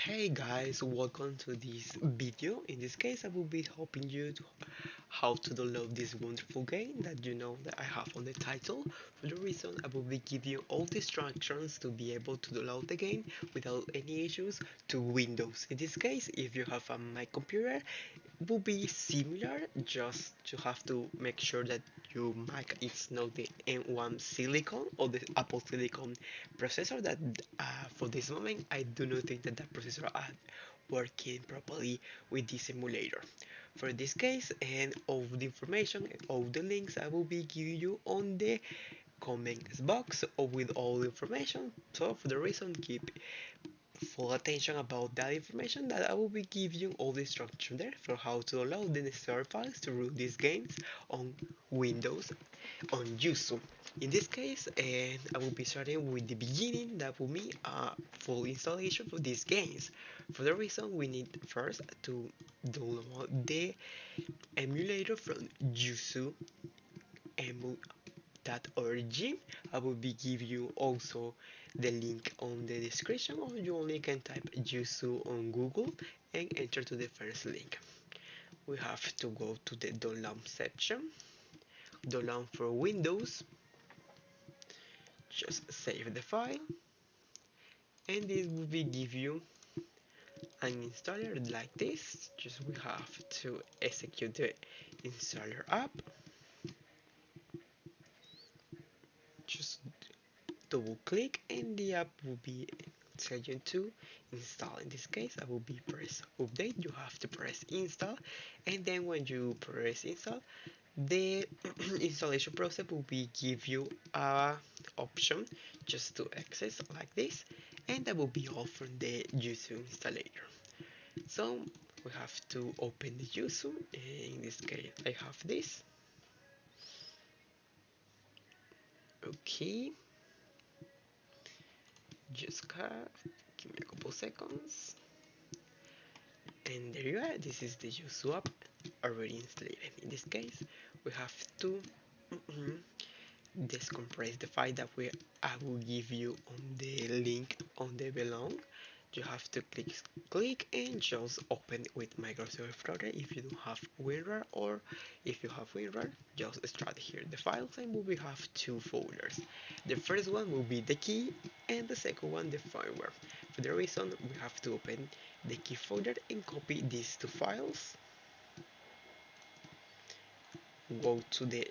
Hey guys, welcome to this video. In this case, I will be helping you to how to download this wonderful game that you know that I have on the title. For the reason, I will be giving you all the instructions to be able to download the game without any issues to Windows. In this case, if you have a Mac computer, it will be similar, just you have to make sure that your Mac is not the M1 Silicon or the Apple Silicon processor that for this moment I do not think that that processor are working properly with this emulator. For this case, and all the information and all the links I will be giving you on the comments box or with all the information. So for the reason, keep full attention about that information that I will be giving you all the instruction there for how to download the necessary files to run these games on Windows on Yuzu. In this case, and I will be starting with the beginning. That will mean a full installation for these games. For the reason, we need first to download the emulator from Yuzu emu.org. I will be give you also the link on the description, or you only can type Yuzu on Google and enter to the first link. We have to go to the download section, download for Windows. Just save the file, and this will be give you an installer like this. Just we have to execute the installer app. Just double click and the app will be taken to install. In this case, I will be press update. You have to press install, and then when you press install, the installation process will be give you a option just to access like this, and that will be all from the Yuzu installer. So we have to open the Yuzu. In this case, I have this. Okay, just give me a couple seconds, and there you are. This is the Yuzu app already installed. In this case, we have to decompress the file that I will give you on the link on the below. You have to click and just open with Microsoft Explorer if you don't have WinRAR, or if you have WinRAR, just extract here the files, and we will have two folders. The first one will be the key, and the second one the firmware. For the reason, we have to open the key folder and copy these two files. Go to the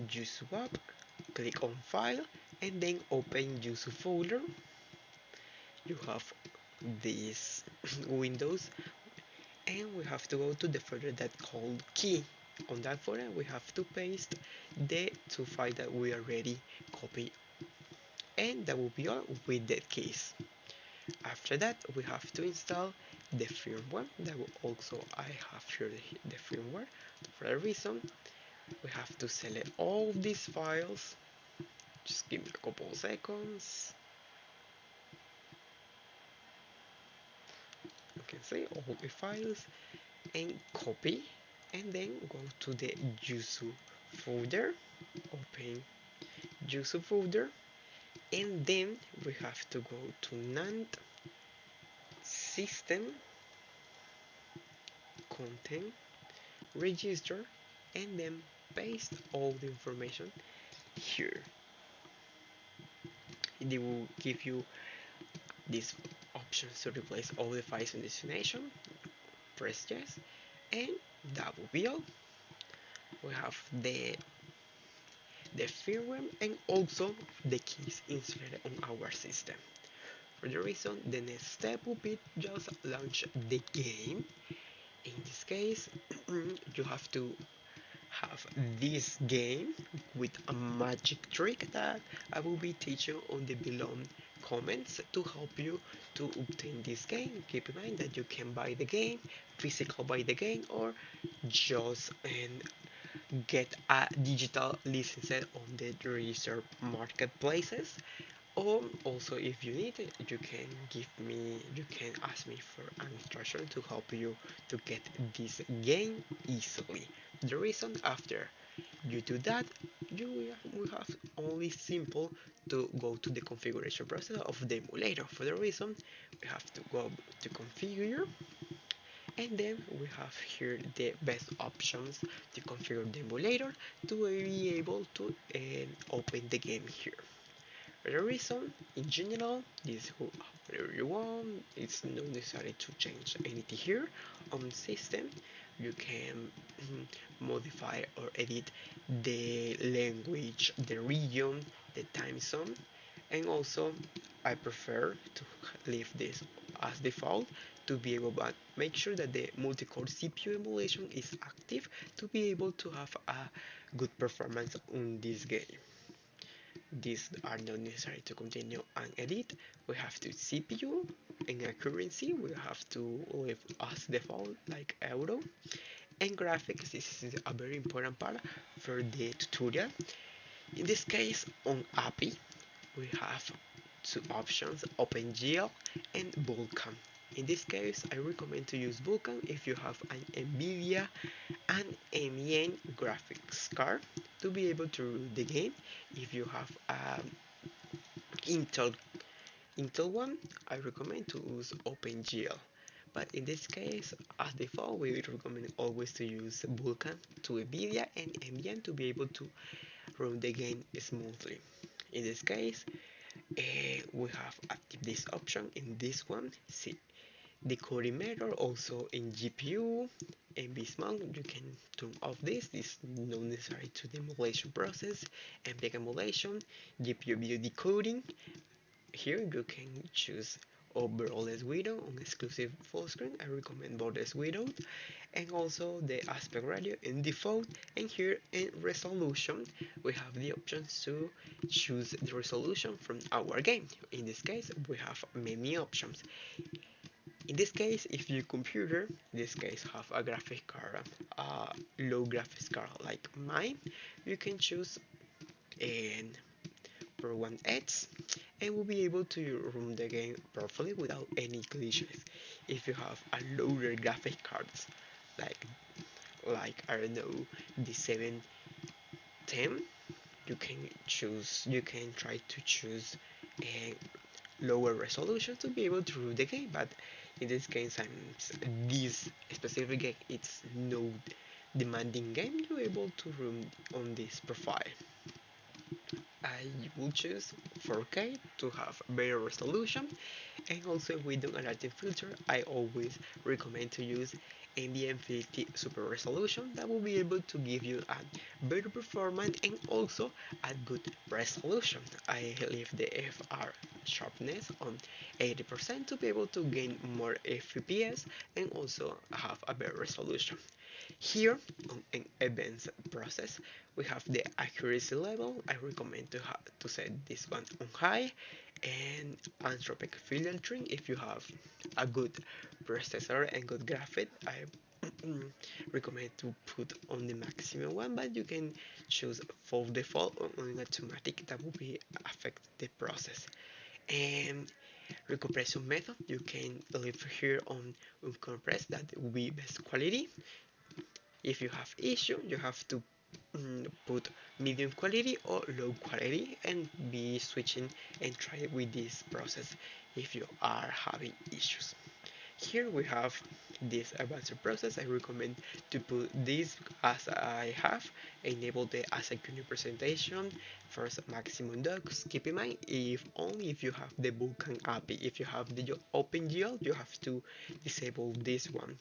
Yuzu app, click on file, and then open Yuzu folder. You have this Windows, and we have to go to the folder that called key. On that folder we have to paste the two files that we already copied, and that will be all with the keys. After that, we have to install the firmware. That will also I have here the firmware. For that reason, we have to select all these files. Just give me a couple seconds. You can see all the files and copy, and then go to the Yuzu folder, open Yuzu folder, and then we have to go to NAND system content register, and then paste all the information here. They will give you these options to replace all the files in destination. Press yes, and that will be all. We have the firmware and also the keys inserted on our system. For the reason, the next step will be just launch the game. In this case, you have to have this game with a magic trick that I will be teaching on the below comments to help you to obtain this game. Keep in mind that you can buy the game, physical buy the game, or just get a digital license on the registered marketplaces. Or also, if you need it, you can ask me for an instruction to help you to get this game easily. The reason, after Due to that, we have only simple to go to the configuration process of the emulator. For the reason, we have to go to configure, and then we have here the best options to configure the emulator to be able to open the game here. For the reason, in general, this whatever you want. It's not necessary to change anything here. On system, you can modify or edit the language, the region, the time zone, and also I prefer to leave this as default to be able to make sure that the multi-core CPU emulation is active to be able to have a good performance on this game. These are not necessary to continue and edit. We have to CPU and accuracy, we have to leave as default like auto, and graphics. This is a very important part for the tutorial. In this case, on API we have two options, OpenGL and Vulkan. In this case, I recommend to use Vulkan if you have an NVIDIA and AMD graphics card to be able to run the game. If you have Intel one, I recommend to use OpenGL. But in this case, as default, we recommend always to use Vulkan to NVIDIA and AMD to be able to run the game smoothly. In this case, we have active this option in this one. See, decoding method also in GPU and Bismarck. You can turn off this. This is not necessary to the emulation process. MPEG emulation, GPU video decoding. Here you can choose overall window on exclusive full screen. I recommend borderless without, and also the aspect ratio in default. And here in resolution we have the options to choose the resolution from our game. In this case we have many options. In this case, if your computer, in this case, have a graphic card, low graphics card like mine, you can choose an Pro 1X and will be able to run the game perfectly without any glitches. If you have a lower graphic cards like I don't know, the 710, you can try to choose a lower resolution to be able to run the game, but in this case, this specific game it's no demanding game, you're able to run on this profile. I will choose 4K to have better resolution, and also with the adaptive filter I always recommend to use NVIDIA Super Resolution that will be able to give you a better performance and also a good resolution. I leave the FR sharpness on 80% to be able to gain more FPS and also have a better resolution. Here on an advanced process, we have the accuracy level. I recommend to set this one on high, and anthropic filtering. If you have a good processor and good graphics, I recommend to put on the maximum one, but you can choose full default or on automatic. That will be affect the process. And recompression method, you can leave here on uncompressed. That will be best quality. If you have issue, you have to put medium quality or low quality and be switching and try with this process if you are having issues. Here we have this advanced process. I recommend to put this as I have enable the asynchronous presentation first maximum docks. Keep in mind, if you have the Vulkan API, if you have the OpenGL, you have to disable this one.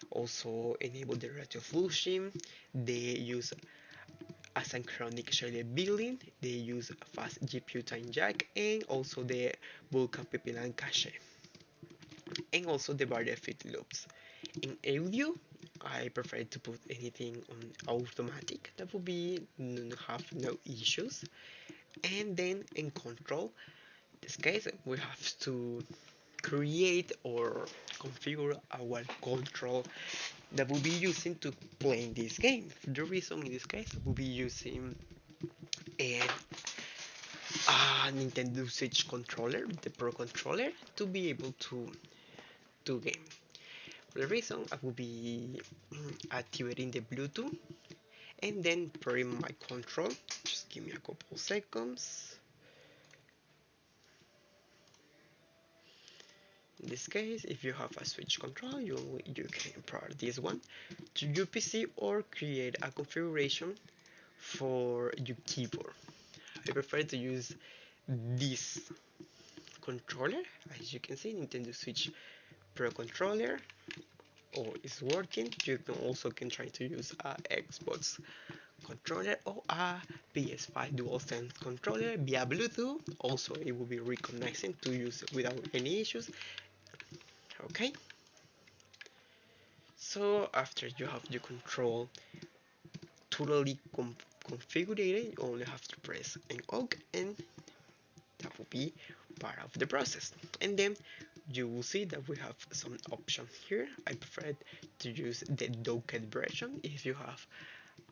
Also enable the ratio flushing. They use asynchronic serial building. They use fast GPU time jack and also the Vulkan pipeline cache, and also the barrier fit loops. In audio, I prefer to put anything on automatic. That will be have no issues. And then in control, in this case we have to create or configure our control that we'll be using to play this game. For the reason in this case, we'll be using a Nintendo Switch controller, the Pro controller, to be able to game. For the reason, I will be activating the Bluetooth and then put in my control. Just give me a couple seconds. In this case, if you have a switch control, you can put this one to your PC or create a configuration for your keyboard. I prefer to use this controller. As you can see, Nintendo Switch Pro controller, or it's working. You can also try to use a Xbox controller or a PS5 DualSense controller via Bluetooth. Also, it will be recognizing to use without any issues. Okay. So after you have your control totally configured, you only have to press an OK, and that will be part of the process. And then you will see that we have some options here. I prefer to use the docked version. If you have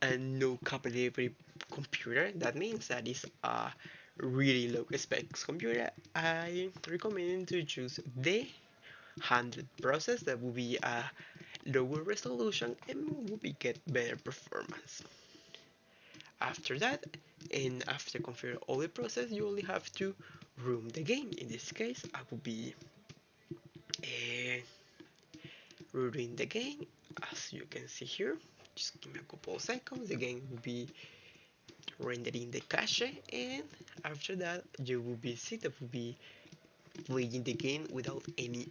a no capability computer, that means that is a really low specs computer, I recommend to choose the 100 process. That will be a lower resolution and will be get better performance. After that, and after configure all the process, you only have to room the game. In this case, I will be rooting the game. As you can see here, just give me a couple of seconds, the game will be rendering the cache, and after that you will be see that will be playing the game without any